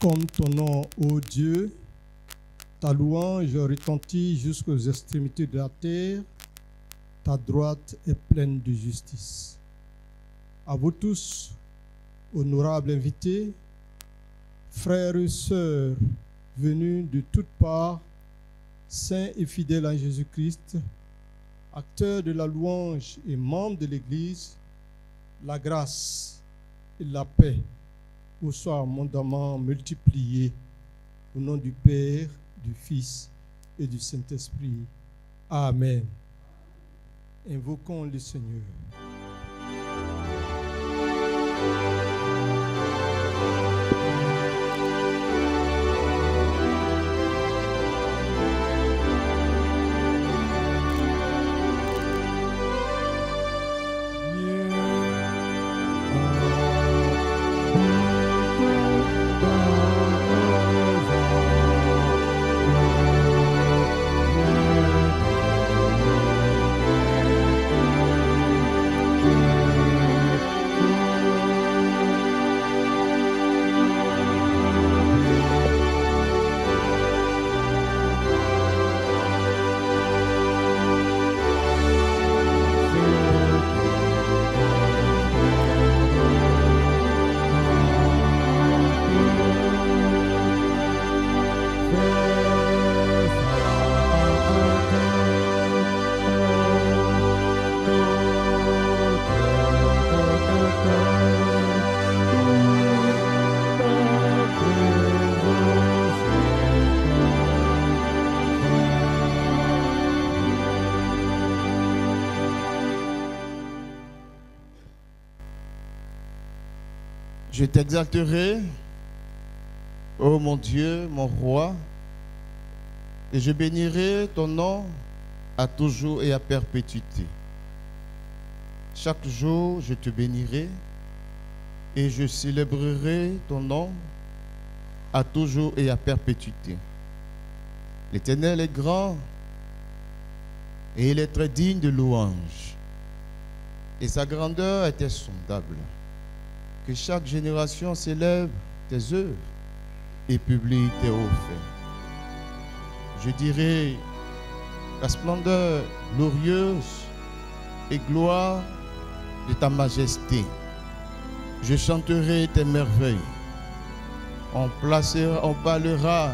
Comme ton nom, ô Dieu, ta louange retentit jusqu'aux extrémités de la terre, ta droite est pleine de justice. À vous tous, honorables invités, frères et sœurs venus de toutes parts, saints et fidèles en Jésus-Christ, acteurs de la louange et membres de l'Église, la grâce et la paix vous soient abondamment multipliées au nom du Père, du Fils et du Saint-Esprit. Amen. Invoquons le Seigneur. Je t'exalterai, ô mon Dieu, mon roi, et je bénirai ton nom à toujours et à perpétuité. Chaque jour, je te bénirai et je célébrerai ton nom à toujours et à perpétuité. L'Éternel est grand et il est très digne de louange, et sa grandeur est insondable. Que chaque génération célèbre tes œuvres et publie tes hauts faits. Je dirai la splendeur glorieuse et gloire de ta majesté. Je chanterai tes merveilles. On parlera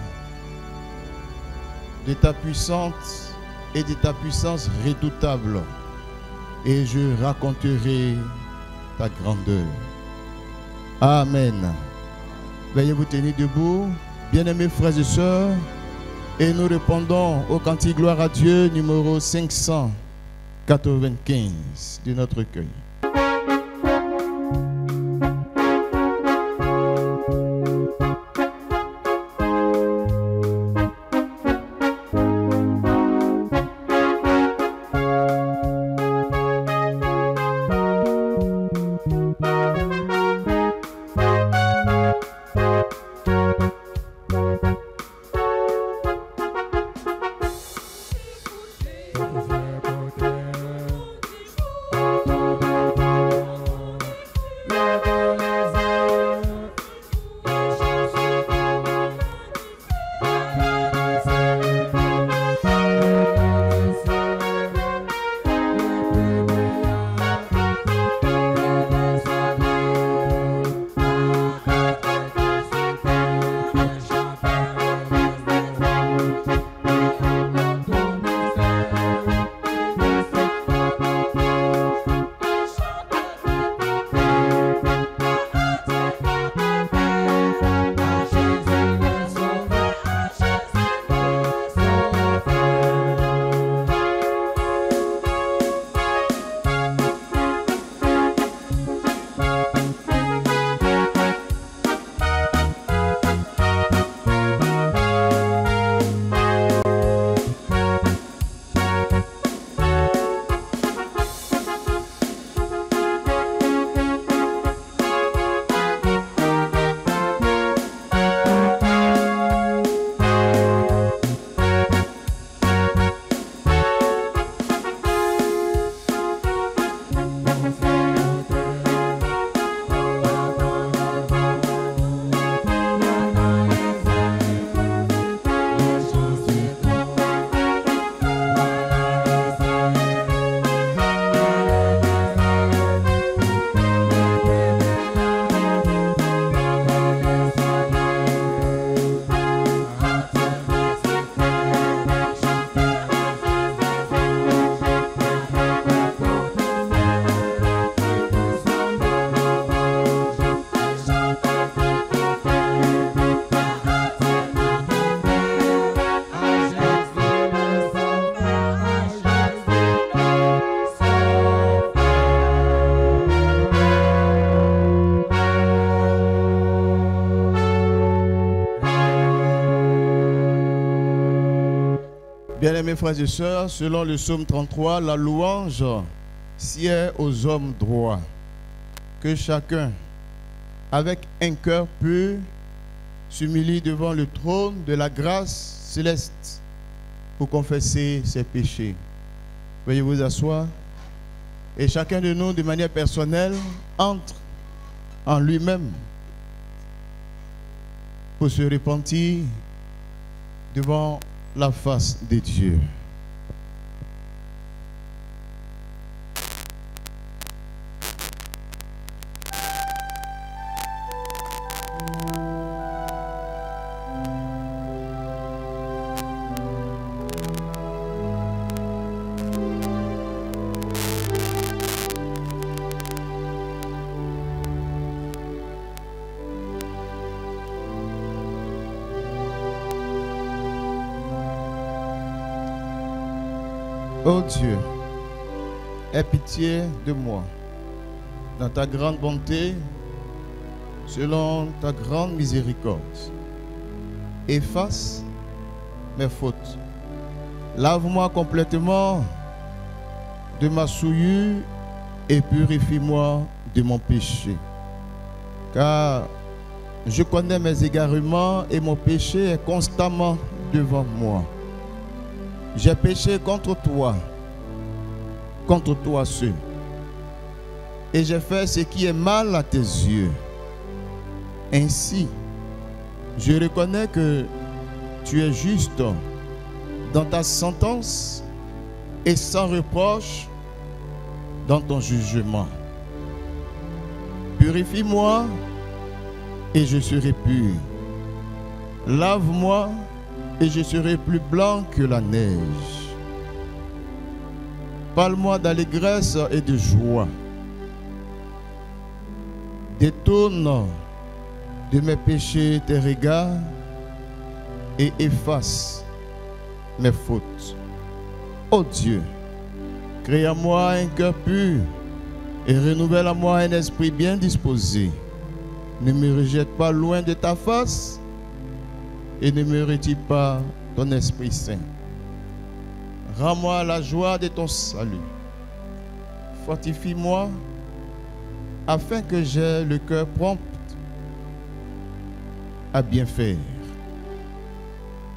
de ta puissance et de ta puissance redoutable. Et je raconterai ta grandeur. Amen. Veuillez vous tenir debout, bien-aimés frères et sœurs, et nous répondons au cantique Gloire à Dieu numéro 595 de notre recueil. Bien-aimés frères et sœurs, selon le psaume 33, la louange sied aux hommes droits. Que chacun, avec un cœur pur, s'humilie devant le trône de la grâce céleste pour confesser ses péchés. Veuillez vous asseoir. Et chacun de nous, de manière personnelle, entre en lui-même pour se repentir devant la face de Dieu. Ô Dieu, aie pitié de moi, dans ta grande bonté, selon ta grande miséricorde. Efface mes fautes. Lave-moi complètement de ma souillure et purifie-moi de mon péché. Car je connais mes égarements et mon péché est constamment devant moi. J'ai péché contre toi seul. Et j'ai fait ce qui est mal à tes yeux. Ainsi, je reconnais que tu es juste dans ta sentence et sans reproche dans ton jugement. Purifie-moi et je serai pur. Lave-moi et je serai plus blanc que la neige. Parle-moi d'allégresse et de joie. Détourne de mes péchés tes regards et efface mes fautes. Ô Dieu, crée en moi un cœur pur et renouvelle en moi un esprit bien disposé. Ne me rejette pas loin de ta face et ne me retire pas ton Esprit Saint. Rends-moi la joie de ton salut. Fortifie-moi afin que j'aie le cœur prompt à bien faire.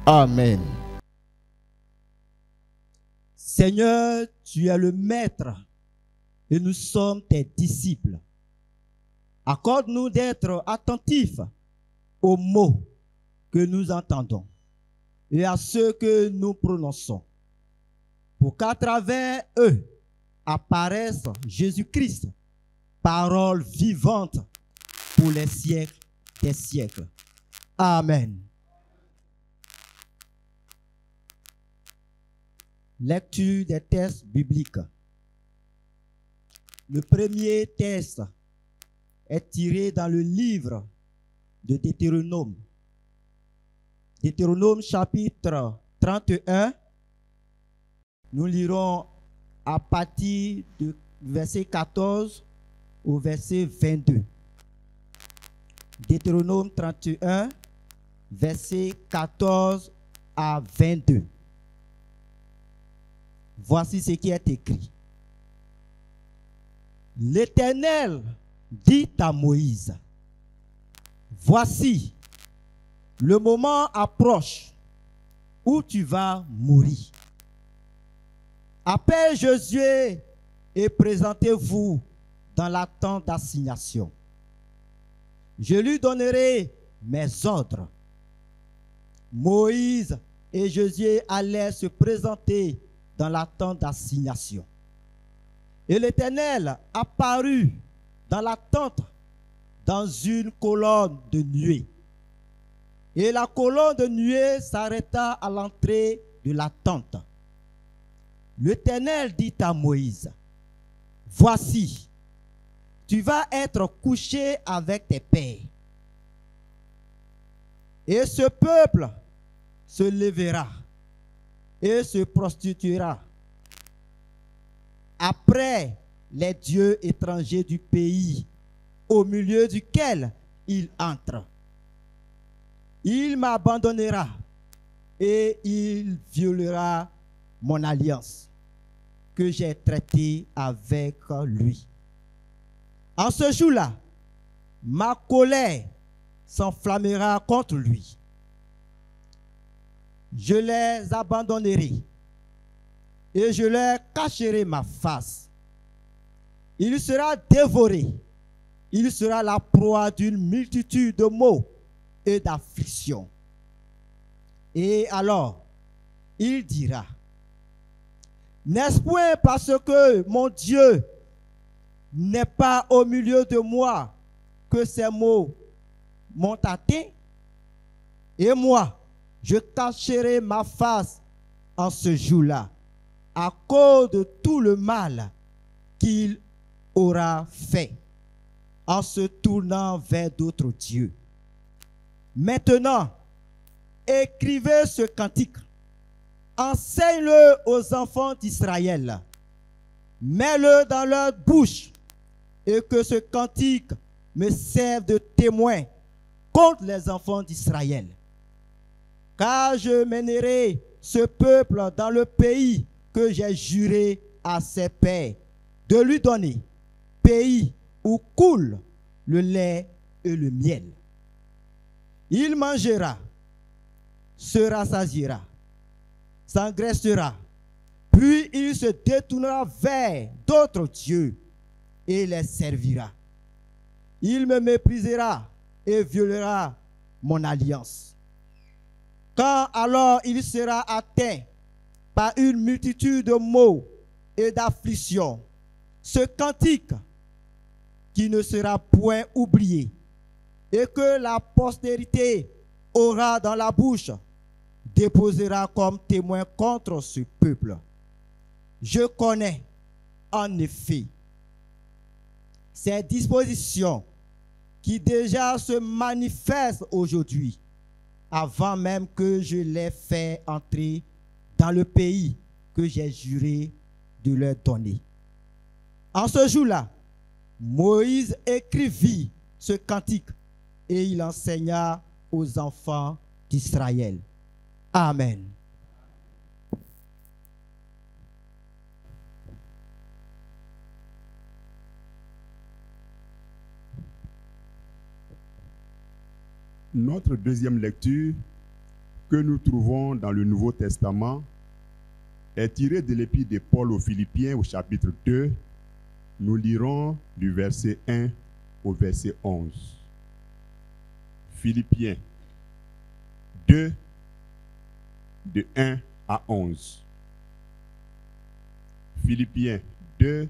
Amen. Seigneur, tu es le Maître et nous sommes tes disciples. Accorde-nous d'être attentifs aux mots que nous entendons et à ceux que nous prononçons, pour qu'à travers eux apparaisse Jésus-Christ, parole vivante pour les siècles des siècles. Amen. Lecture des textes bibliques. Le premier texte est tiré dans le livre de Deutéronome. Deutéronome chapitre 31. Nous lirons à partir du verset 14 au verset 22. Deutéronome 31, verset 14 à 22. Voici ce qui est écrit. L'Éternel dit à Moïse, voici, le moment approche où tu vas mourir. Appelle Josué et présentez-vous dans la tente d'assignation. Je lui donnerai mes ordres. Moïse et Josué allaient se présenter dans la tente d'assignation. Et l'Éternel apparut dans la tente dans une colonne de nuée. Et la colonne de nuée s'arrêta à l'entrée de la tente. L'Éternel dit à Moïse, voici, tu vas être couché avec tes pères. Et ce peuple se lèvera et se prostituera après les dieux étrangers du pays au milieu duquel il entre. Il m'abandonnera et il violera mon alliance que j'ai traitée avec lui. En ce jour-là, ma colère s'enflammera contre lui. Je les abandonnerai et je leur cacherai ma face. Il sera dévoré. Il sera la proie d'une multitude de maux et d'afflictions. Et alors, il dira, n'est-ce point parce que mon Dieu n'est pas au milieu de moi que ces maux m'ont atteint? Et moi, je cacherai ma face en ce jour-là à cause de tout le mal qu'il aura fait en se tournant vers d'autres dieux. Maintenant, écrivez ce cantique, enseigne-le aux enfants d'Israël, mets-le dans leur bouche et que ce cantique me serve de témoin contre les enfants d'Israël. Car je mènerai ce peuple dans le pays que j'ai juré à ses pères de lui donner, pays où coule le lait et le miel. Il mangera, se rassasiera, s'engraissera, puis il se détournera vers d'autres dieux et les servira. Il me méprisera et violera mon alliance. Quand alors il sera atteint par une multitude de maux et d'afflictions, ce cantique qui ne sera point oublié et que la postérité aura dans la bouche, déposera comme témoin contre ce peuple. Je connais en effet ces dispositions qui déjà se manifestent aujourd'hui, avant même que je les fasse entrer dans le pays que j'ai juré de leur donner. En ce jour-là, Moïse écrivit ce cantique et il enseigna aux enfants d'Israël. Amen. Notre deuxième lecture que nous trouvons dans le Nouveau Testament est tirée de l'épître de Paul aux Philippiens au chapitre 2. Nous lirons du verset 1 au verset 11. Philippiens 2, de 1 à 11. Philippiens 2,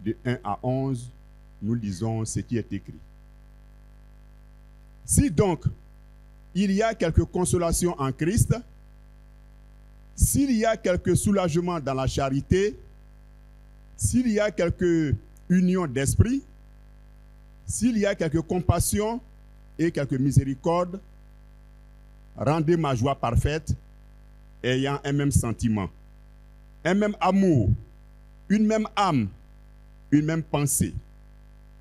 de 1 à 11, nous lisons ce qui est écrit. Si donc il y a quelque consolation en Christ, s'il y a quelque soulagement dans la charité, s'il y a quelque union d'esprit, s'il y a quelque compassion et quelque miséricorde, rendez ma joie parfaite, ayant un même sentiment, un même amour, une même âme, une même pensée.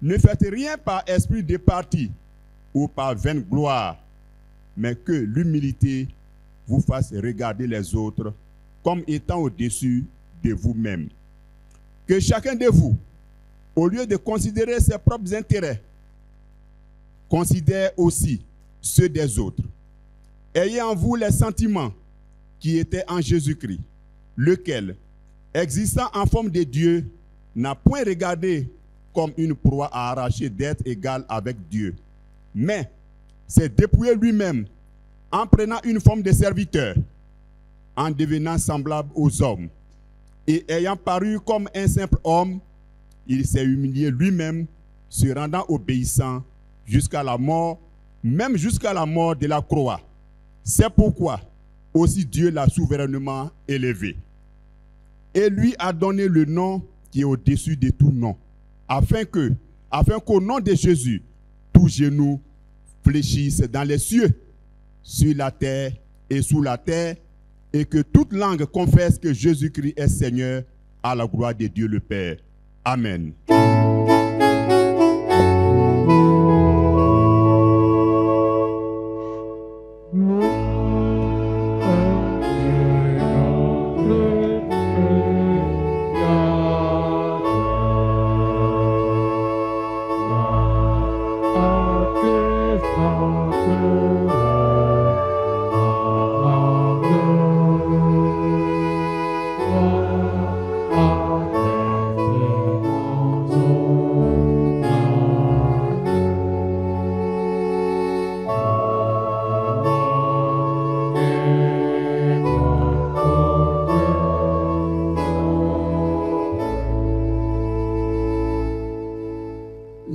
Ne faites rien par esprit de parti ou par vaine gloire, mais que l'humilité vous fasse regarder les autres comme étant au-dessus de vous-même. Que chacun de vous, au lieu de considérer ses propres intérêts, considère aussi ceux des autres. Ayez en vous les sentiments qui étaient en Jésus-Christ, lequel, existant en forme de Dieu, n'a point regardé comme une proie à arracher d'être égal avec Dieu, mais s'est dépouillé lui-même en prenant une forme de serviteur, en devenant semblable aux hommes, et ayant paru comme un simple homme, il s'est humilié lui-même, se rendant obéissant jusqu'à la mort, même jusqu'à la mort de la croix. C'est pourquoi aussi Dieu l'a souverainement élevé et lui a donné le nom qui est au-dessus de tout nom, afin qu'au nom de Jésus, tout genou fléchisse dans les cieux, sur la terre et sous la terre, et que toute langue confesse que Jésus-Christ est Seigneur, à la gloire de Dieu le Père. Amen.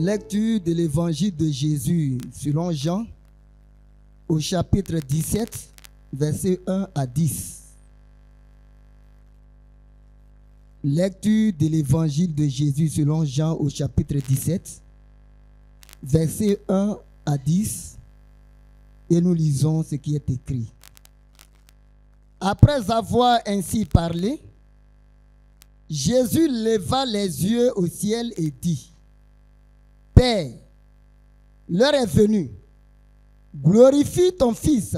Lecture de l'évangile de Jésus selon Jean au chapitre 17, versets 1 à 10. Lecture de l'évangile de Jésus selon Jean au chapitre 17, versets 1 à 10. Et nous lisons ce qui est écrit. Après avoir ainsi parlé, Jésus leva les yeux au ciel et dit: Père, l'heure est venue. Glorifie ton Fils,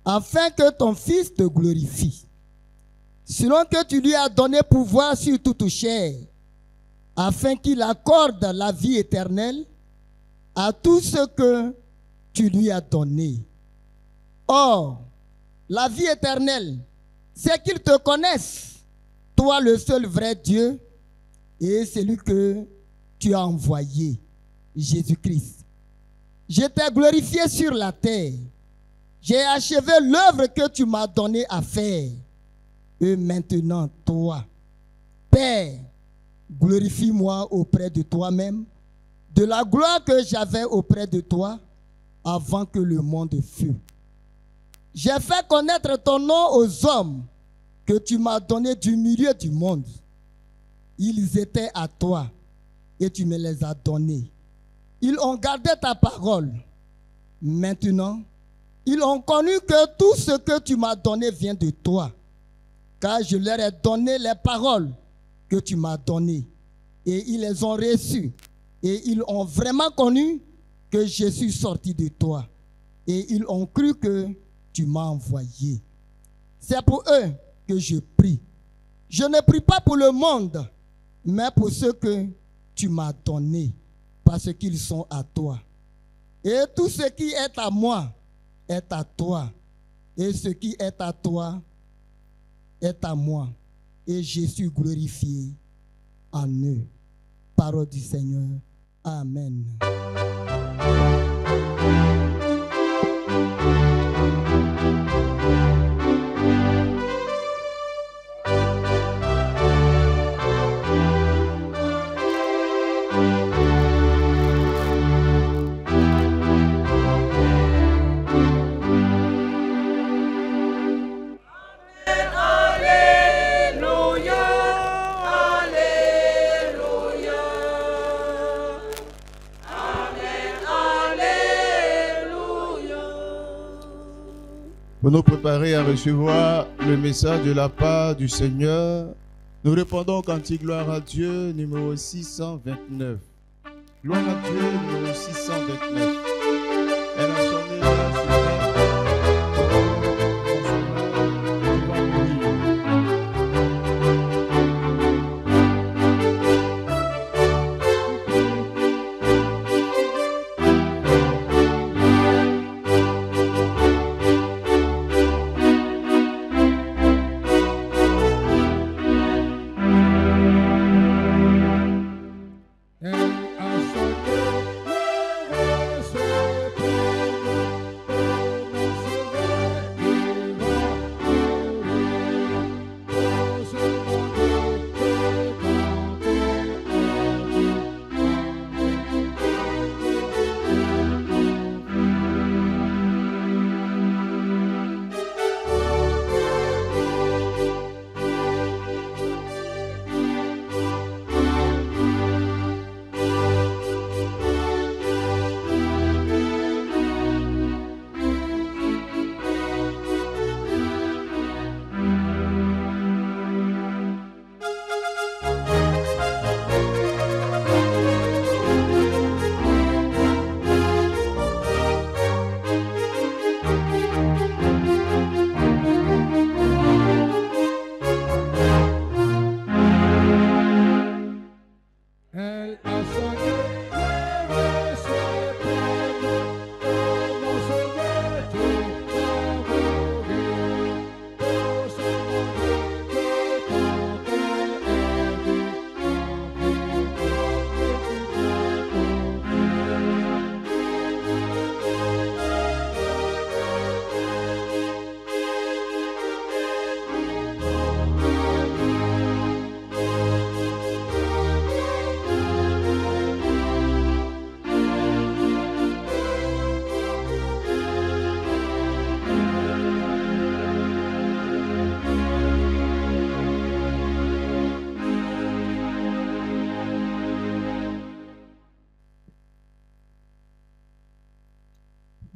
afin que ton Fils te glorifie. Selon que tu lui as donné pouvoir sur toute chair, afin qu'il accorde la vie éternelle à tous ceux que tu lui as donnés. Or, la vie éternelle, c'est qu'ils te connaissent, toi le seul vrai Dieu, et celui que tu as envoyé, Jésus-Christ. Je t'ai glorifié sur la terre. J'ai achevé l'œuvre que tu m'as donnée à faire. Et maintenant, toi, Père, glorifie-moi auprès de toi-même, de la gloire que j'avais auprès de toi avant que le monde fût. J'ai fait connaître ton nom aux hommes que tu m'as donnés du milieu du monde. Ils étaient à toi et tu me les as donnés. Ils ont gardé ta parole. Maintenant, ils ont connu que tout ce que tu m'as donné vient de toi, car je leur ai donné les paroles que tu m'as données, et ils les ont reçues, et ils ont vraiment connu que je suis sorti de toi, et ils ont cru que tu m'as envoyé. C'est pour eux que je prie. Je ne prie pas pour le monde, mais pour ceux que tu m'as donnés, parce qu'ils sont à toi. Et tout ce qui est à moi est à toi, et ce qui est à toi est à moi, et je suis glorifié en eux. Parole du Seigneur. Amen. Pour nous préparer à recevoir le message de la part du Seigneur, nous répondons au cantique Gloire à Dieu, numéro 629. Gloire à Dieu, numéro 629. Elle a sonné la soirée. Elle a sonné,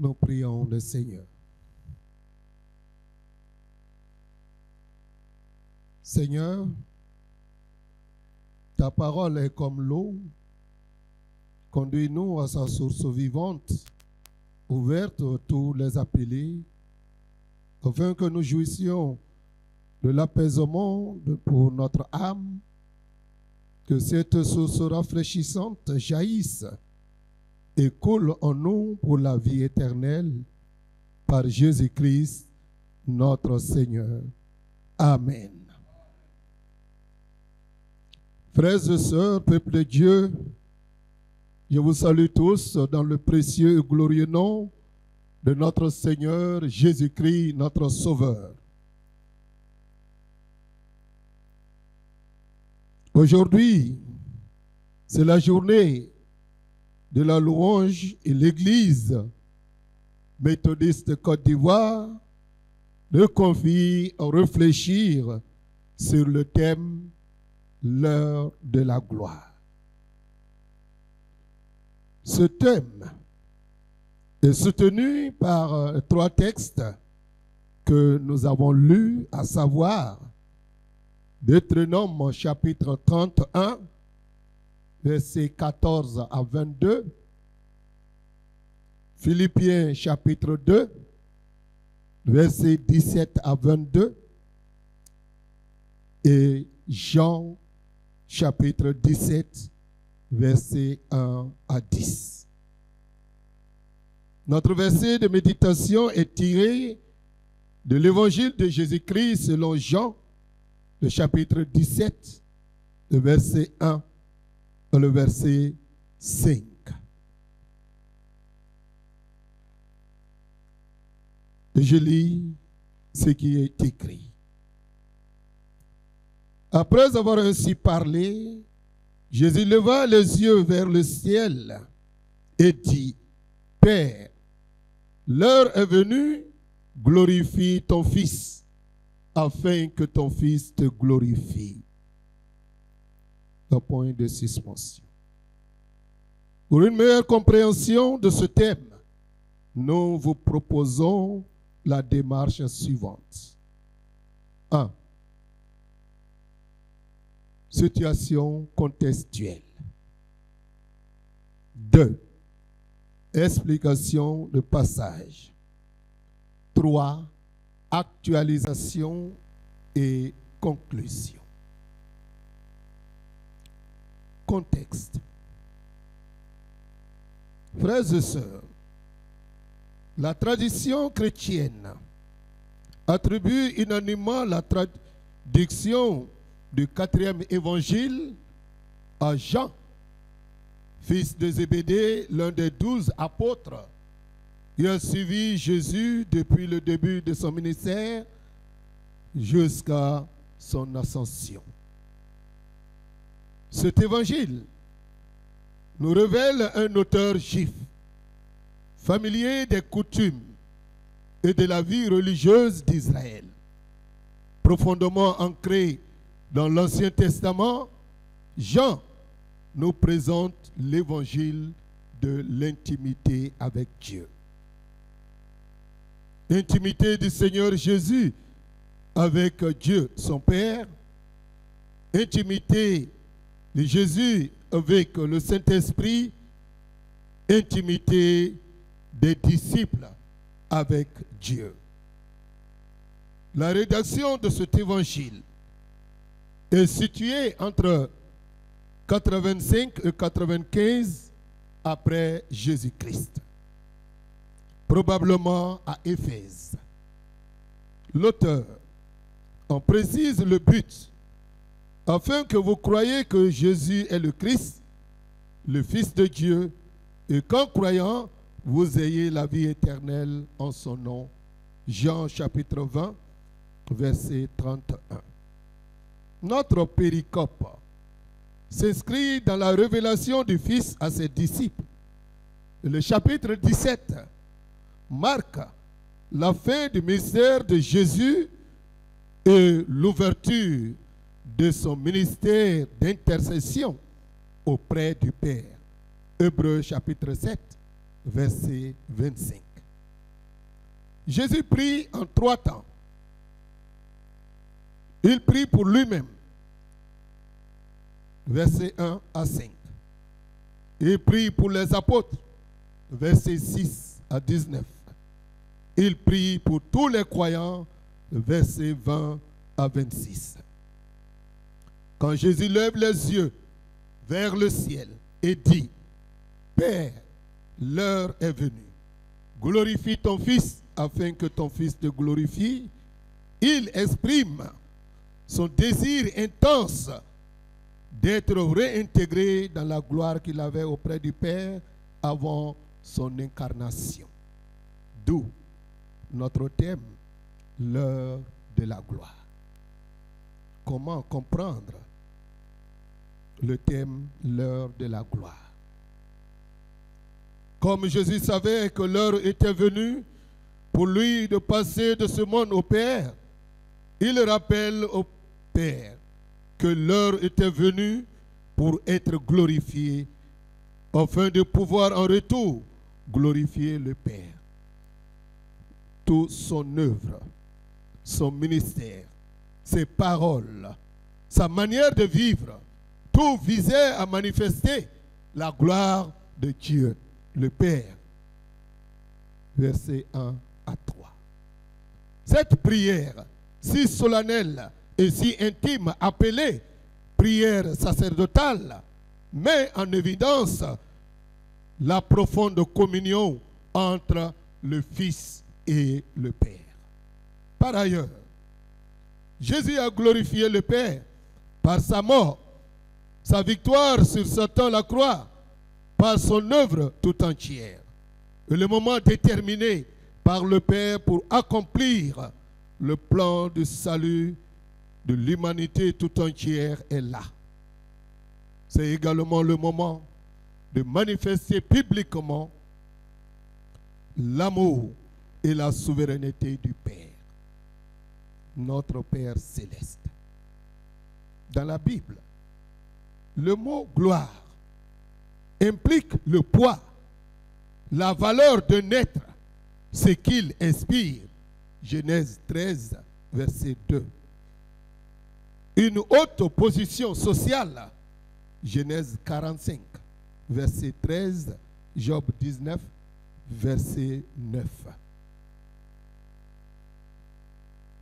Nous prions le Seigneur. Seigneur, ta parole est comme l'eau. Conduis-nous à sa source vivante, ouverte à tous les appelés, afin que nous jouissions de l'apaisement pour notre âme, que cette source rafraîchissante jaillisse et coule en nous pour la vie éternelle, par Jésus-Christ, notre Seigneur. Amen. Frères et sœurs, peuple de Dieu, je vous salue tous dans le précieux et glorieux nom de notre Seigneur Jésus-Christ, notre Sauveur. Aujourd'hui, c'est la journée de la louange et l'Église méthodiste Côte d'Ivoire nous confie à réfléchir sur le thème « L'heure de la gloire ». Ce thème est soutenu par trois textes que nous avons lus, à savoir Deutéronome chapitre 31, versets 14 à 22, Philippiens chapitre 2, versets 17 à 22, et Jean chapitre 17, versets 1 à 10. Notre verset de méditation est tiré de l'évangile de Jésus-Christ selon Jean, le chapitre 17, le verset 1 et le verset 5. Et je lis ce qui est écrit. Après avoir ainsi parlé, Jésus leva les yeux vers le ciel et dit, « Père, l'heure est venue, glorifie ton Fils, afin que ton Fils te glorifie. » Un point de suspension. Pour une meilleure compréhension de ce thème, nous vous proposons la démarche suivante. 1. Situation contextuelle. 2. Explication de passage. 3. Actualisation et conclusion. Contexte. Frères et sœurs, la tradition chrétienne attribue unanimement la traduction du 4e évangile à Jean, fils de Zébédée, l'un des 12 apôtres, qui a suivi Jésus depuis le début de son ministère jusqu'à son ascension. Cet évangile nous révèle un auteur juif, familier des coutumes et de la vie religieuse d'Israël, profondément ancré dans l'Ancien Testament. Jean nous présente l'évangile de l'intimité avec Dieu. Intimité du Seigneur Jésus avec Dieu, son Père. Intimité de Jésus avec le Saint-Esprit. Intimité des disciples avec Dieu. La rédaction de cet évangile est située entre 85 et 95 après Jésus-Christ, probablement à Éphèse. L'auteur en précise le but, afin que vous croyiez que Jésus est le Christ, le Fils de Dieu, et qu'en croyant, vous ayez la vie éternelle en son nom. Jean chapitre 20, verset 31. Notre péricope s'inscrit dans la révélation du Fils à ses disciples. Le chapitre 17 marque la fin du mystère de Jésus et l'ouverture de son ministère d'intercession auprès du Père. Hébreux chapitre 7, verset 25. Jésus prie en 3 temps. Il prie pour lui-même, versets 1 à 5. Il prie pour les apôtres, versets 6 à 19. Il prie pour tous les croyants, versets 20 à 26. Quand Jésus lève les yeux vers le ciel et dit, Père, l'heure est venue. Glorifie ton Fils afin que ton Fils te glorifie. Il exprime son désir intense d'être réintégré dans la gloire qu'il avait auprès du Père avant son incarnation. D'où notre thème, l'heure de la gloire. Comment comprendre le thème, l'heure de la gloire? Comme Jésus savait que l'heure était venue pour lui de passer de ce monde au Père, il rappelle au Père que l'heure était venue pour être glorifié, afin de pouvoir en retour glorifier le Père. Toute son œuvre, son ministère, ses paroles, sa manière de vivre, tout visait à manifester la gloire de Dieu, le Père. Versets 1 à 3. Cette prière si solennelle et si intime appelée prière sacerdotale met en évidence la profonde communion entre le Fils et le Père. Par ailleurs, Jésus a glorifié le Père par sa mort, sa victoire sur Satan la croix, par son œuvre tout entière. Et le moment déterminé par le Père pour accomplir le plan de salut de l'humanité tout entière est là. C'est également le moment de manifester publiquement l'amour et la souveraineté du Père, notre Père céleste. Dans la Bible, le mot gloire implique le poids, la valeur d'un être, ce qu'il inspire. Genèse 13, verset 2. Une haute position sociale. Genèse 45, verset 13. Job 19, verset 9.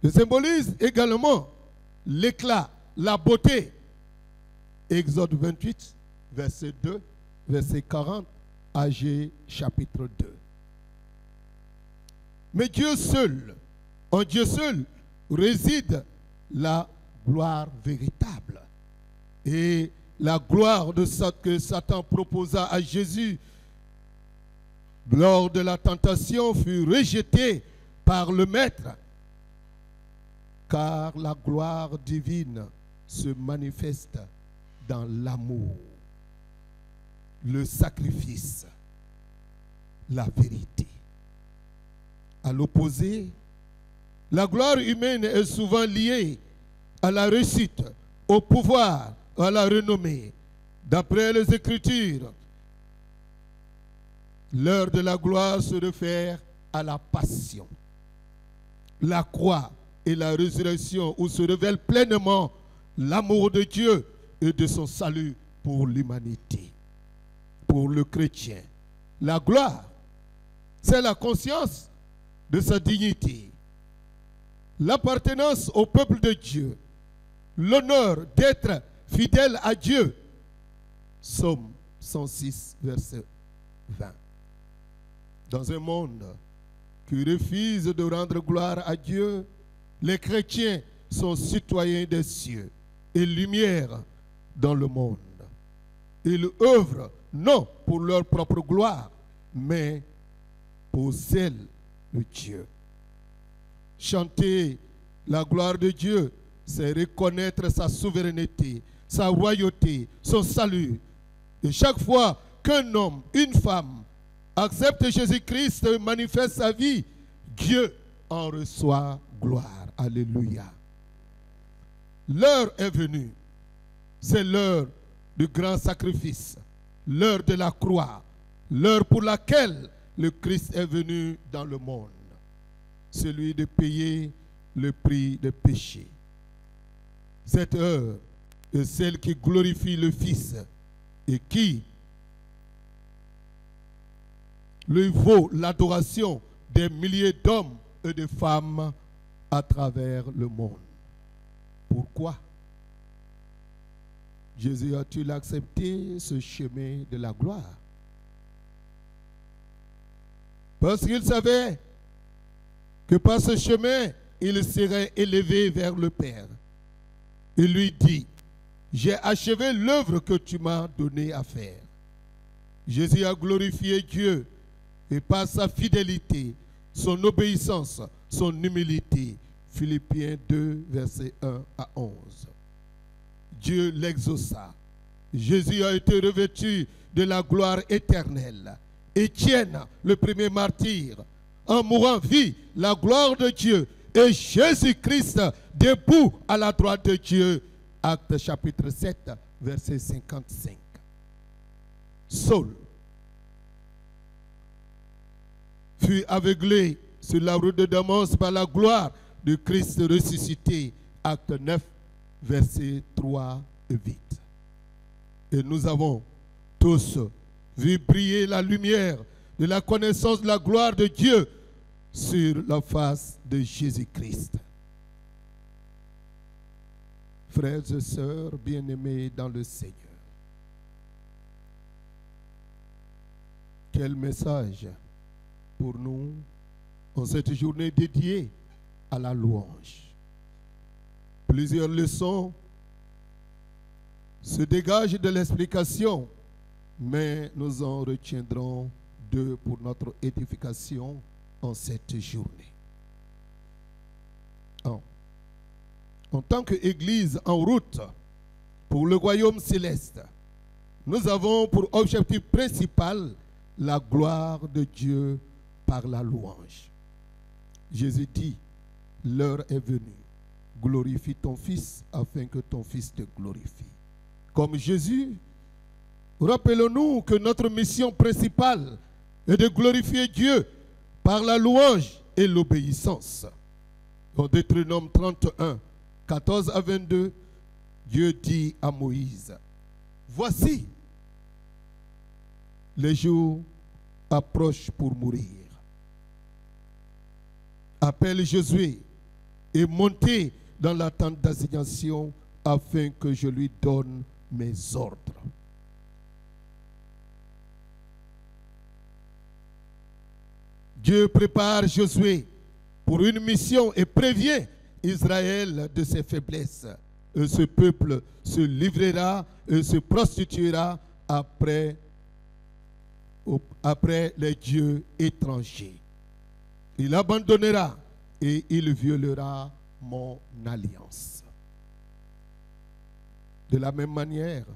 Il symbolise également l'éclat, la beauté. Exode 28, verset 2, verset 40, Agé chapitre 2. Mais Dieu seul, en Dieu seul, réside la gloire véritable. Et la gloire de ce que Satan proposa à Jésus lors de la tentation fut rejetée par le Maître, car la gloire divine se manifeste dans l'amour, le sacrifice, la vérité. À l'opposé, la gloire humaine est souvent liée à la réussite, au pouvoir, à la renommée. D'après les Écritures, l'heure de la gloire se réfère à la passion, la croix et la résurrection, où se révèle pleinement l'amour de Dieu et de son salut pour l'humanité. Pour le chrétien, la gloire, c'est la conscience de sa dignité, l'appartenance au peuple de Dieu, l'honneur d'être fidèle à Dieu. Psaume 106, verset 20. Dans un monde qui refuse de rendre gloire à Dieu, les chrétiens sont citoyens des cieux et lumière dans le monde. Ils œuvrent non pour leur propre gloire, mais pour celle de Dieu. Chanter la gloire de Dieu, c'est reconnaître sa souveraineté, sa royauté, son salut. Et chaque fois qu'un homme, une femme accepte Jésus-Christ et manifeste sa vie, Dieu en reçoit gloire. Alléluia. L'heure est venue. C'est l'heure du grand sacrifice, l'heure de la croix, l'heure pour laquelle le Christ est venu dans le monde. celui de payer le prix des péchés. Cette heure est celle qui glorifie le Fils et qui lui vaut l'adoration des milliers d'hommes et de femmes à travers le monde. Pourquoi Jésus a-t-il accepté ce chemin de la gloire? Parce qu'il savait que par ce chemin, il serait élevé vers le Père. Il lui dit, j'ai achevé l'œuvre que tu m'as donnée à faire. Jésus a glorifié Dieu et par sa fidélité, son obéissance, son humilité. Philippiens 2, versets 1 à 11. Dieu l'exauça. Jésus a été revêtu de la gloire éternelle. Étienne, le premier martyr, en mourant, vit la gloire de Dieu. Et Jésus-Christ, debout à la droite de Dieu. Actes chapitre 7, verset 55. Saul fut aveuglé sur la route de Damas par la gloire du Christ ressuscité. Acte 9, versets 3 et 8. Et nous avons tous vu briller la lumière de la connaissance de la gloire de Dieu sur la face de Jésus-Christ. Frères et sœurs bien-aimés dans le Seigneur, quel message pour nous en cette journée dédiée à la louange. Plusieurs leçons se dégagent de l'explication, mais nous en retiendrons deux pour notre édification en cette journée. En tant qu'Église en route pour le royaume céleste, nous avons pour objectif principal la gloire de Dieu par la louange. Jésus dit, l'heure est venue, glorifie ton Fils afin que ton Fils te glorifie. Comme Jésus, rappelons-nous que notre mission principale est de glorifier Dieu par la louange et l'obéissance. Dans Deutéronome 31, 14 à 22, Dieu dit à Moïse, voici, les jours approchent pour mourir. Appelle Josué et montez dans la tente d'assignation afin que je lui donne mes ordres. Dieu prépare Josué pour une mission et prévient Israël de ses faiblesses. Et ce peuple se livrera et se prostituera après les dieux étrangers. Il abandonnera et il violera mon alliance. De la même manière,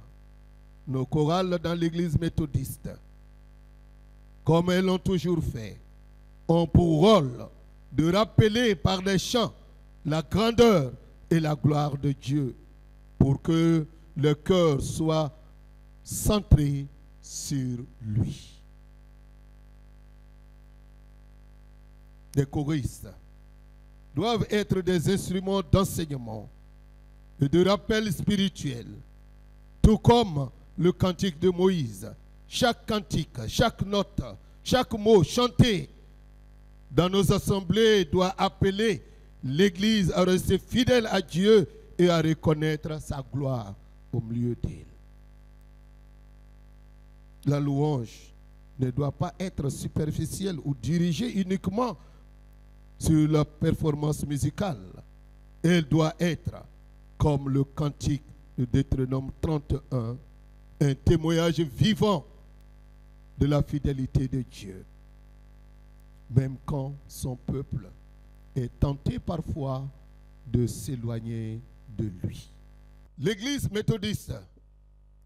nos chorales dans l'église méthodiste, comme elles l'ont toujours fait, ont pour rôle de rappeler par des chants la grandeur et la gloire de Dieu pour que le cœur soit centré sur lui. Les choristes doivent être des instruments d'enseignement et de rappel spirituel, tout comme le cantique de Moïse. Chaque cantique, chaque note, chaque mot chanté dans nos assemblées doit appeler l'Église à rester fidèle à Dieu et à reconnaître sa gloire au milieu d'elle. La louange ne doit pas être superficielle ou dirigée uniquement sur la performance musicale. Elle doit être, comme le cantique de Deutéronome 31, un témoignage vivant de la fidélité de Dieu, même quand son peuple est tenté parfois de s'éloigner de lui. L'Église méthodiste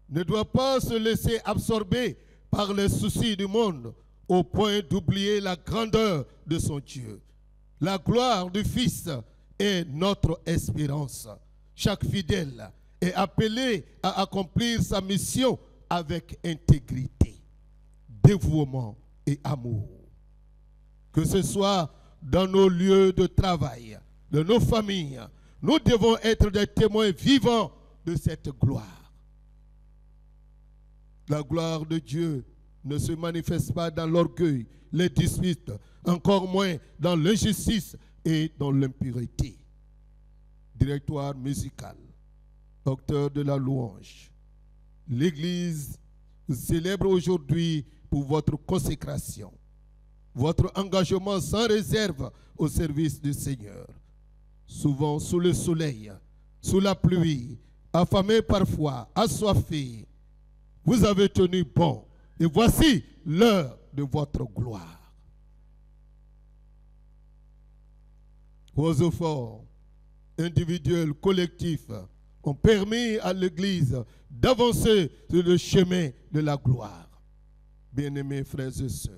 ne doit pas se laisser absorber par les soucis du monde au point d'oublier la grandeur de son Dieu. La gloire du Fils est notre espérance. Chaque fidèle est appelé à accomplir sa mission avec intégrité, dévouement et amour. Que ce soit dans nos lieux de travail, de nos familles. Nous devons être des témoins vivants de cette gloire. La gloire de Dieu ne se manifeste pas dans l'orgueil, les disputes, encore moins dans l'injustice et dans l'impureté. Directoire musical, auteur de la louange. L'Église célèbre aujourd'hui pour votre consécration, votre engagement sans réserve au service du Seigneur. Souvent sous le soleil, sous la pluie, affamé parfois, assoiffé, vous avez tenu bon. Et voici l'heure de votre gloire. Vos efforts individuels, collectifs, ont permis à l'Église d'avancer sur le chemin de la gloire. Bien-aimés frères et sœurs,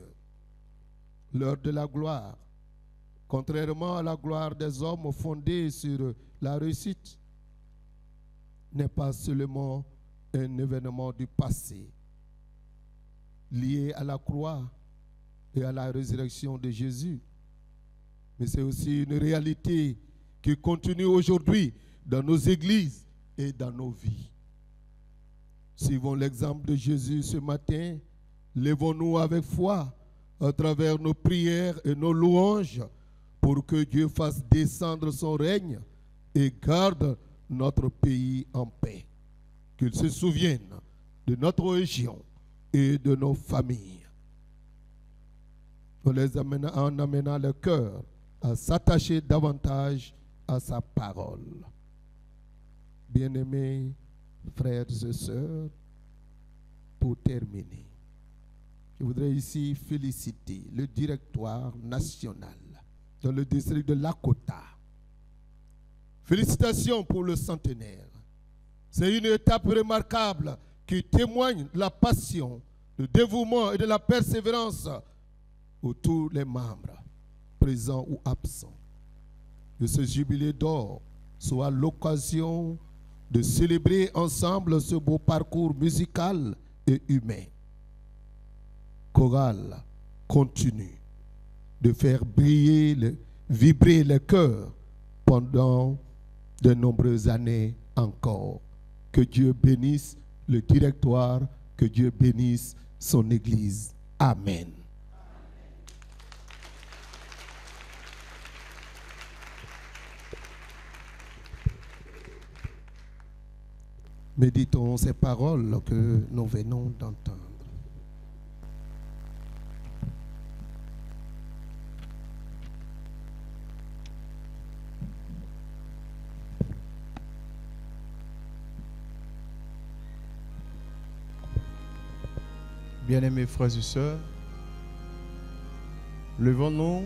l'heure de la gloire, contrairement à la gloire des hommes fondée sur la réussite, n'est pas seulement un événement du passé lié à la croix et à la résurrection de Jésus, mais c'est aussi une réalité qui continue aujourd'hui dans nos églises et dans nos vies. Suivons l'exemple de Jésus ce matin. Lèvons-nous avec foi à travers nos prières et nos louanges pour que Dieu fasse descendre son règne et garde notre pays en paix. Qu'il se souvienne de notre région et de nos familles. En amenant le cœur à s'attacher davantage à sa parole. Bien-aimés frères et sœurs, pour terminer, je voudrais ici féliciter le directoire national dans le district de Lakota. Félicitations pour le centenaire. C'est une étape remarquable qui témoigne de la passion, du dévouement et de la persévérance de tous les membres, présents ou absents. Que ce jubilé d'or soit l'occasion de célébrer ensemble ce beau parcours musical et humain. Chorale continue de faire vibrer le cœur pendant de nombreuses années encore. Que Dieu bénisse le directoire, que Dieu bénisse son Église. Amen. Méditons ces paroles que nous venons d'entendre. Bien-aimés frères et sœurs, levons-nous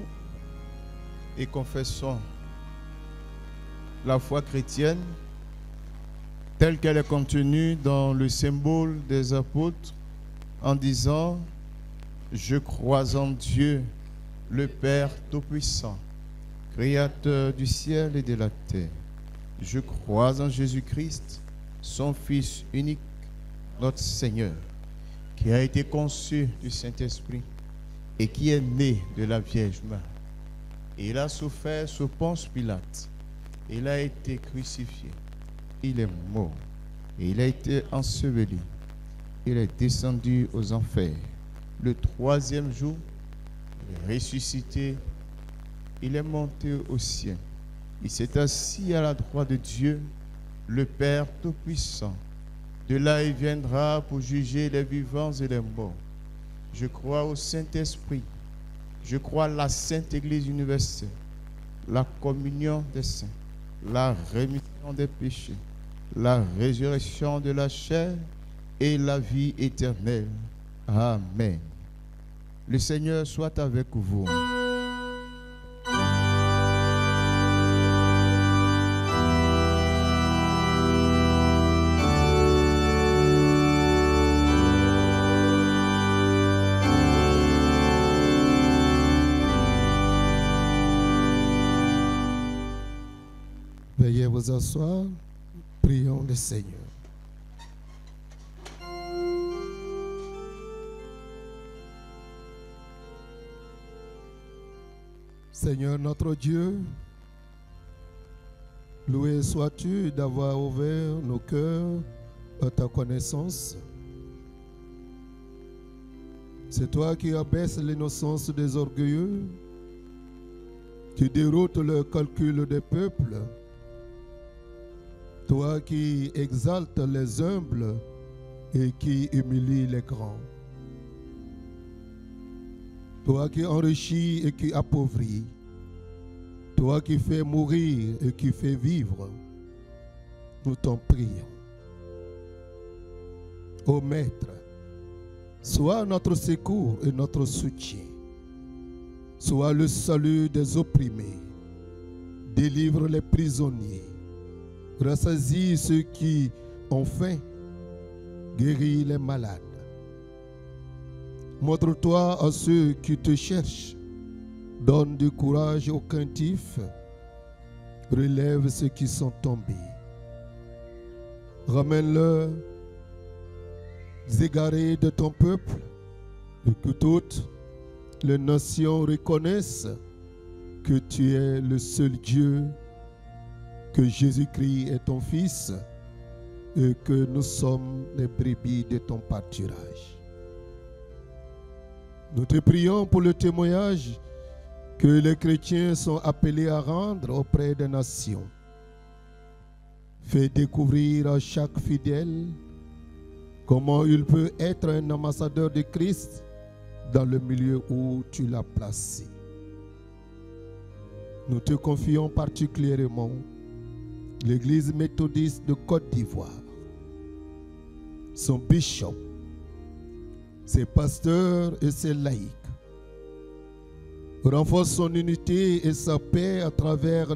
et confessons la foi chrétienne telle qu'elle est contenue dans le symbole des apôtres en disant « Je crois en Dieu, le Père Tout-Puissant, Créateur du ciel et de la terre. Je crois en Jésus-Christ, son Fils unique, notre Seigneur, qui a été conçu du Saint-Esprit et qui est né de la Vierge Marie. Il a souffert sous Ponce Pilate. Il a été crucifié. Il est mort et il a été enseveli. Il est descendu aux enfers. Le troisième jour, il est ressuscité. Il est monté au ciel. Il s'est assis à la droite de Dieu, le Père Tout-Puissant. De là, il viendra pour juger les vivants et les morts. Je crois au Saint-Esprit. Je crois à la Sainte Église universelle, la communion des saints, la rémission des péchés, la résurrection de la chair et la vie éternelle. Amen. Le Seigneur soit avec vous. Veuillez vous asseoir, prions le Seigneur. Seigneur notre Dieu, loué sois-tu d'avoir ouvert nos cœurs à ta connaissance. C'est toi qui abaisses l'innocence des orgueilleux, qui déroutes le calcul des peuples, toi qui exaltes les humbles et qui humilie les grands. Toi qui enrichis et qui appauvris, toi qui fais mourir et qui fais vivre, nous t'en prions. Ô Maître, sois notre secours et notre soutien. Sois le salut des opprimés. Délivre les prisonniers. Rassasie ceux qui ont faim. Guéris les malades. Montre-toi à ceux qui te cherchent. Donne du courage aux craintifs. Relève ceux qui sont tombés. Ramène-leur égarés de ton peuple, et que toutes les nations reconnaissent que tu es le seul Dieu, que Jésus-Christ est ton Fils et que nous sommes les brebis de ton pâturage. Nous te prions pour le témoignage que les chrétiens sont appelés à rendre auprès des nations. Fais découvrir à chaque fidèle comment il peut être un ambassadeur de Christ dans le milieu où tu l'as placé. Nous te confions particulièrement l'Église méthodiste de Côte d'Ivoire, son bishop, ses pasteurs et ses laïcs. Renforce son unité et sa paix à travers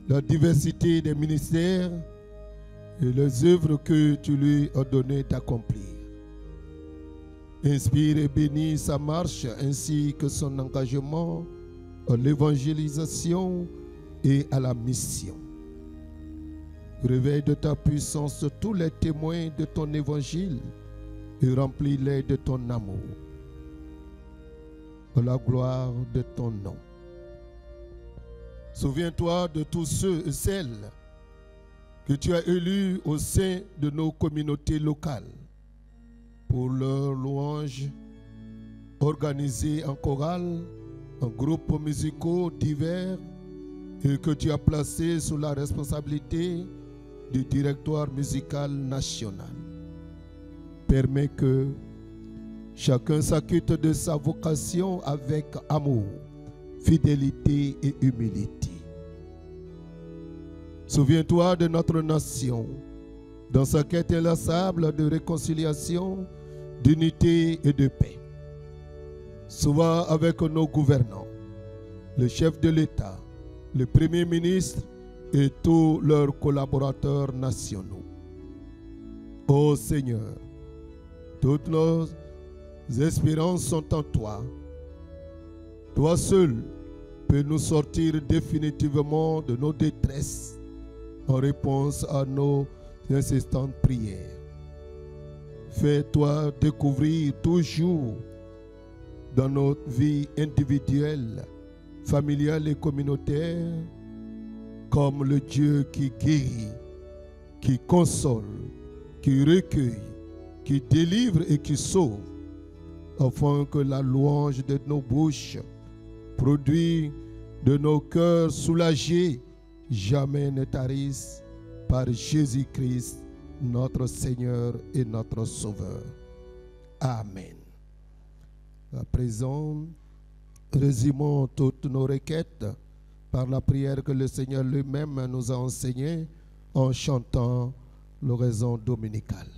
la diversité des ministères et les œuvres que tu lui as donné d'accomplir. Inspire et bénis sa marche ainsi que son engagement à l'évangélisation et à la mission. Réveille de ta puissance tous les témoins de ton évangile et remplis-les de ton amour. À la gloire de ton nom. Souviens-toi de tous ceux et celles que tu as élus au sein de nos communautés locales pour leur louange, organisés en chorale, en groupes musicaux divers et que tu as placés sous la responsabilité du directoire musical national. Permets que chacun s'acquitte de sa vocation avec amour, fidélité et humilité. Souviens-toi de notre nation, dans sa quête inlassable de réconciliation, d'unité et de paix. Sois avec nos gouvernants, le chef de l'État, le Premier ministre et tous leurs collaborateurs nationaux. Ô Seigneur, toutes nos espérances sont en toi. Toi seul peux nous sortir définitivement de nos détresses en réponse à nos insistantes prières. Fais-toi découvrir toujours dans notre vie individuelle, familiale et communautaire comme le Dieu qui guérit, qui console, qui recueille, qui délivre et qui sauve, afin que la louange de nos bouches, produit de nos cœurs soulagés, jamais ne tarisse, par Jésus-Christ, notre Seigneur et notre Sauveur. Amen. À présent, résumons toutes nos requêtes par la prière que le Seigneur lui-même nous a enseignée en chantant l'oraison dominicale.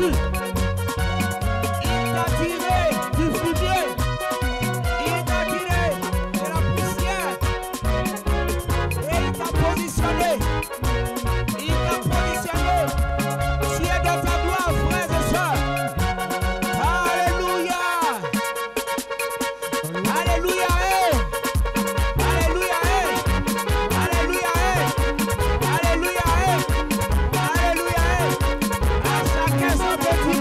Jésus. Il t'a tiré du fumier. Il t'a tiré de la poussière. Et il t'a positionné. Il t'a positionné. Tu es dans ta gloire, frères et sœurs. Alléluia. Alléluia. Alléluia. Alléluia. Alléluia. Alléluia. À chacun son petit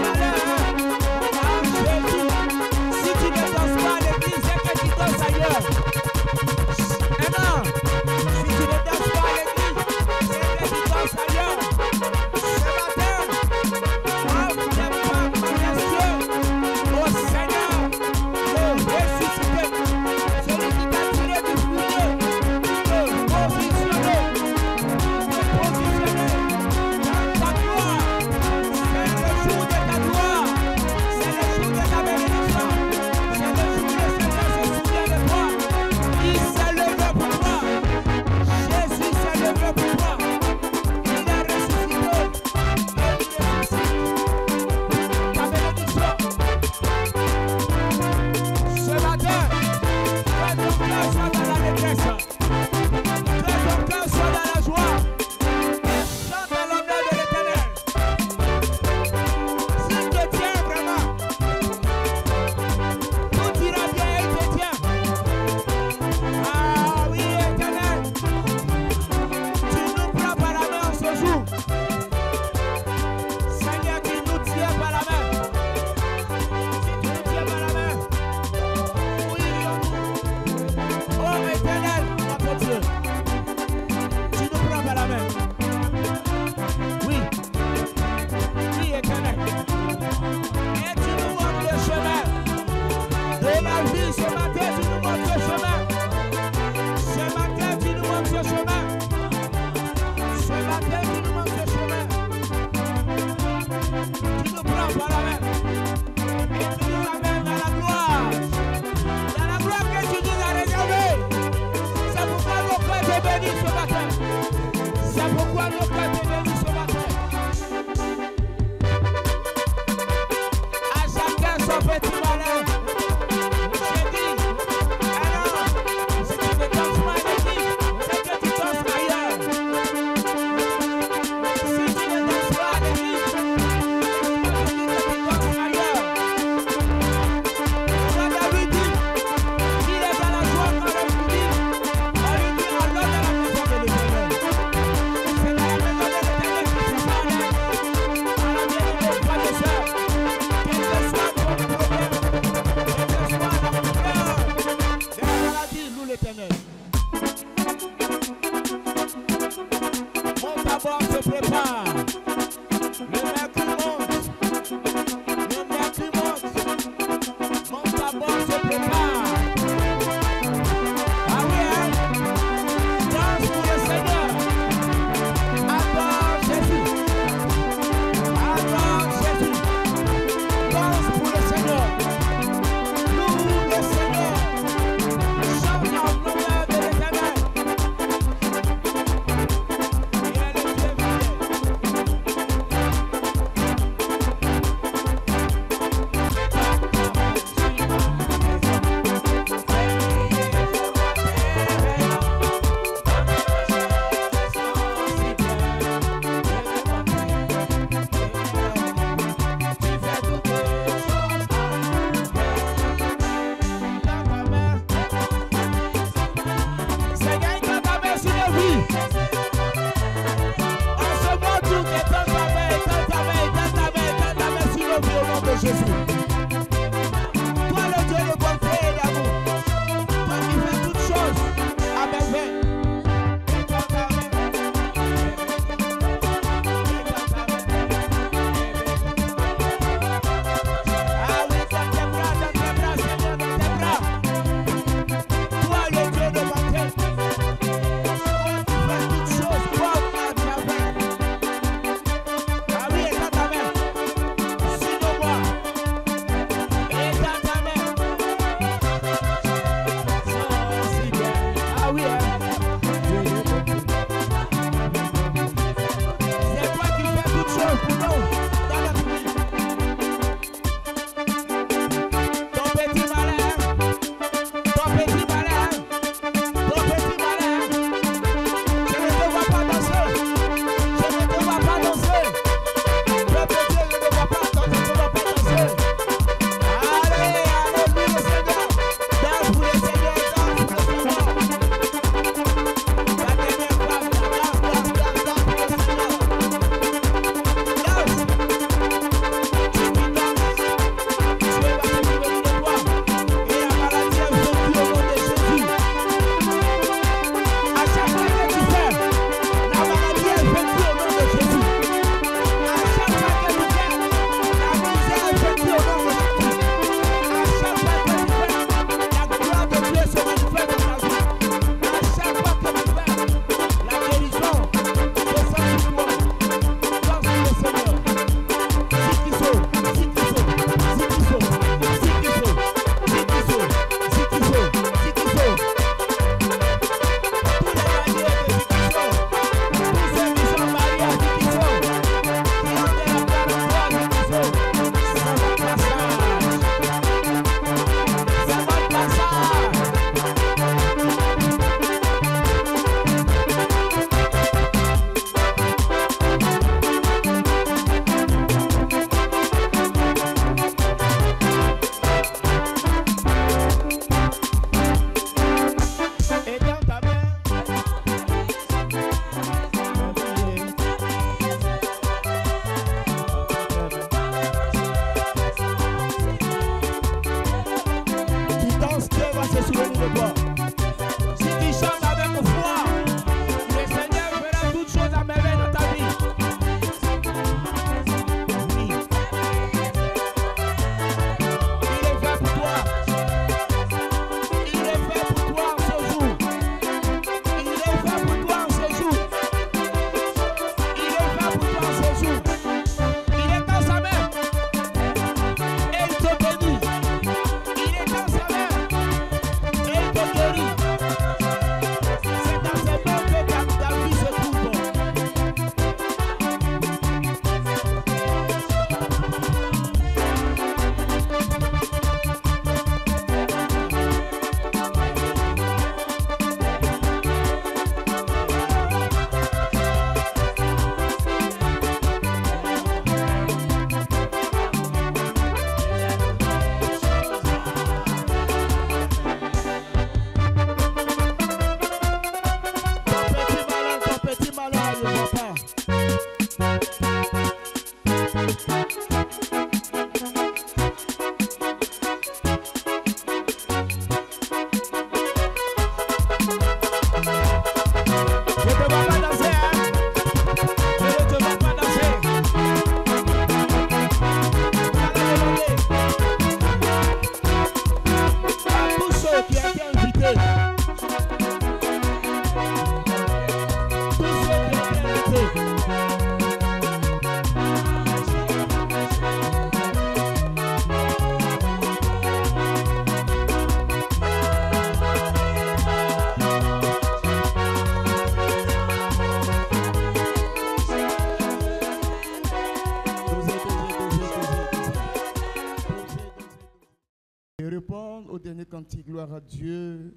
dernier cantique, gloire à Dieu,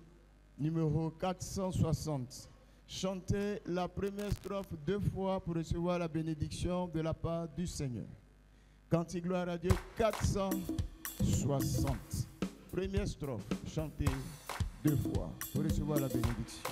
numéro 460. Chantez la première strophe 2 fois pour recevoir la bénédiction de la part du Seigneur. Cantique, gloire à Dieu, 460. Première strophe, chantez 2 fois pour recevoir la bénédiction.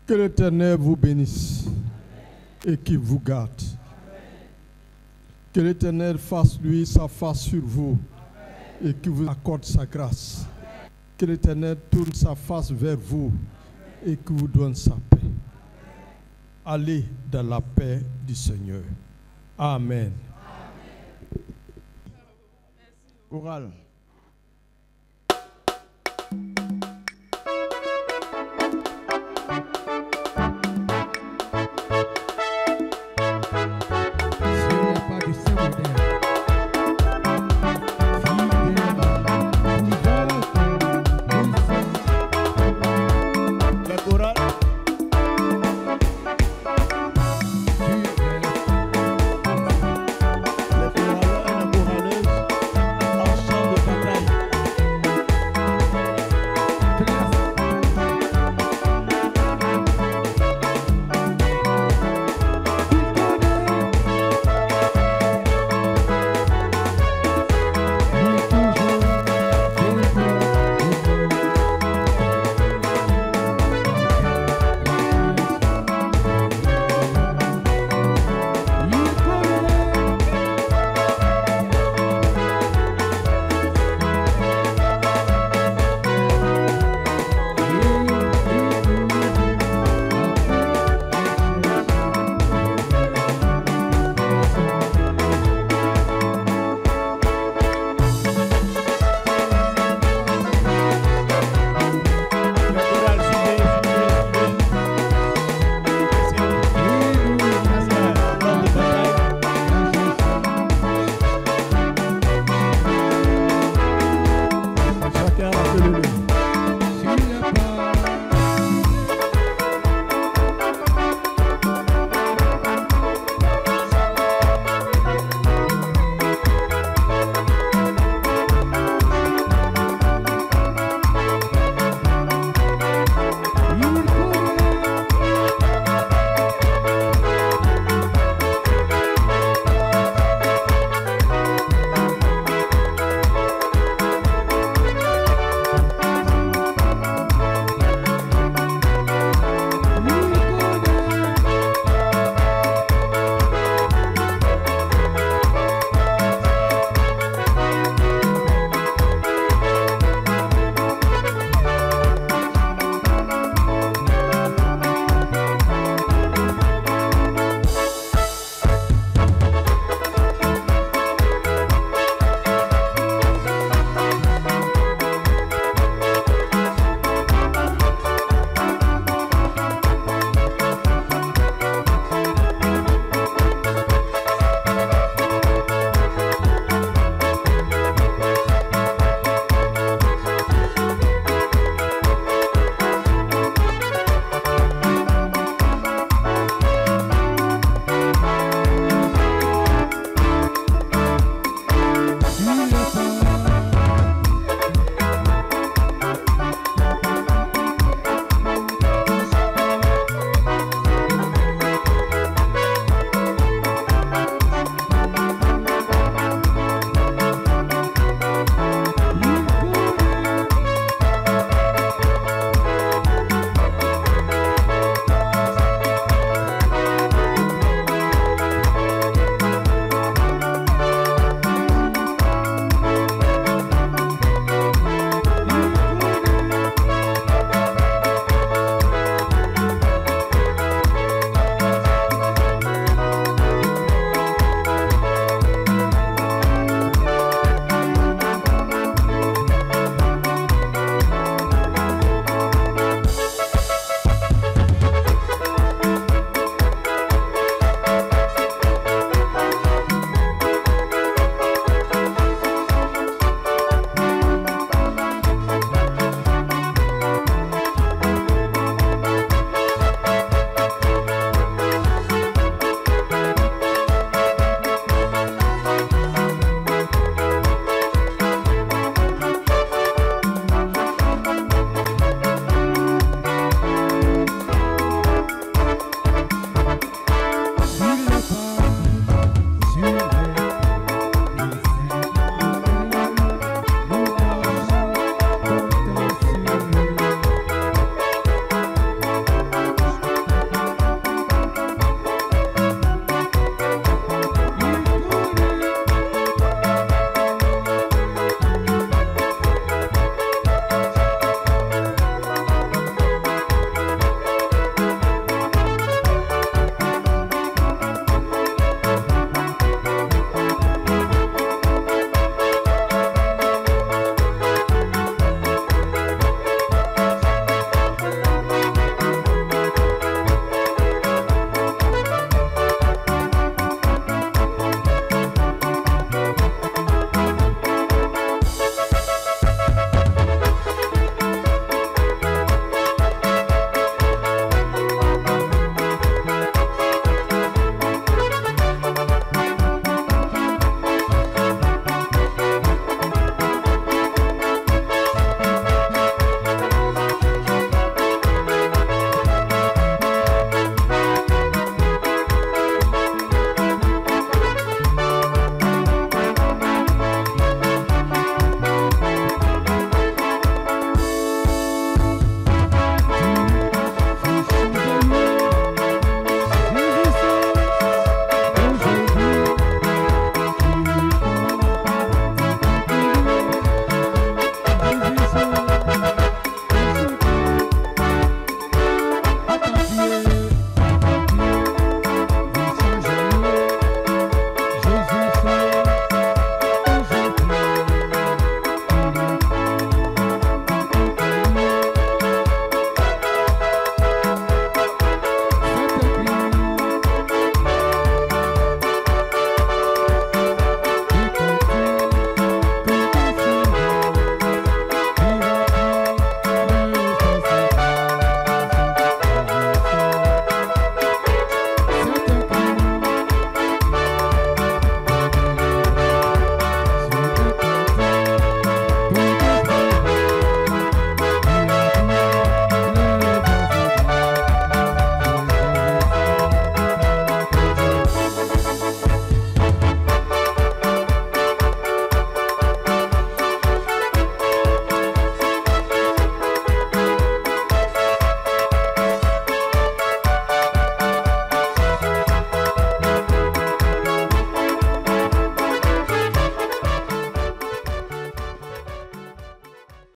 Que l'Éternel vous bénisse et qu'il vous garde. Que l'Éternel fasse lui sa face sur vous et qu'il vous accorde sa grâce. Que l'Éternel tourne sa face vers vous et qu'il vous donne sa paix. Allez dans la paix du Seigneur. Amen. Chorale.